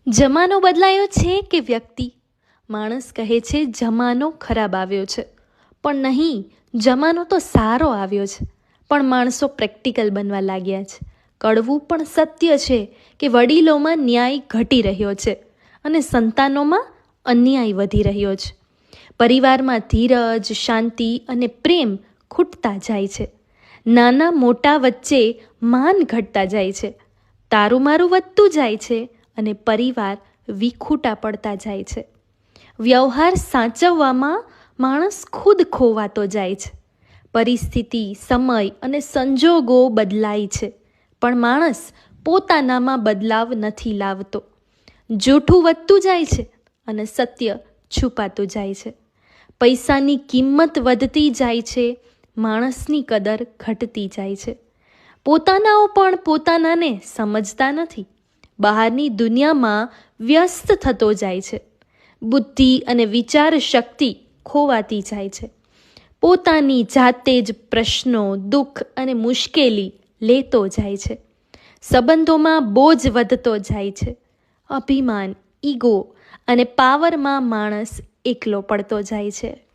જમાનો બદલાયો છે કે વ્યક્તિ? માણસ કહે છે જમાનો ખરાબ આવ્યો છે, પણ નહીં, જમાનો તો સારો આવ્યો છે. પણ માણસો પ્રેક્ટિકલ બનવા લાગ્યા છે. કડવું પણ સત્ય છે કે વડીલોમાં ન્યાય ઘટી રહ્યો છે અને સંતાનોમાં અન્યાય વધી રહ્યો છે. પરિવારમાં ધીરજ, શાંતિ અને પ્રેમ ખૂટતા જાય છે. નાના મોટા વચ્ચે માન ઘટતા જાય છે. તારું મારું વધતું જાય છે અને પરિવાર વિખૂટા પડતા જાય છે. વ્યવહાર સાચવવામાં માણસ ખુદ ખોવાતો જાય છે. પરિસ્થિતિ, સમય અને સંજોગો બદલાય છે, પણ માણસ પોતાનામાં બદલાવ નથી લાવતો. જૂઠું વધતું જાય છે અને સત્ય છુપાતું જાય છે. પૈસાની કિંમત વધતી જાય છે, માણસની કદર ઘટતી જાય છે. પોતાનાઓ પણ પોતાનાને સમજતા નથી. બહારની દુનિયામાં વ્યસ્ત થતો જાય છે. બુદ્ધિ અને વિચાર શક્તિ ખોવાતી જાય છે. પોતાની જાતે જ પ્રશ્નો, દુઃખ અને મુશ્કેલી લેતો જાય છે. સંબંધોમાં બોજ વધતો જાય છે. અભિમાન, ઈગો અને પાવરમાં માણસ એકલો પડતો જાય છે.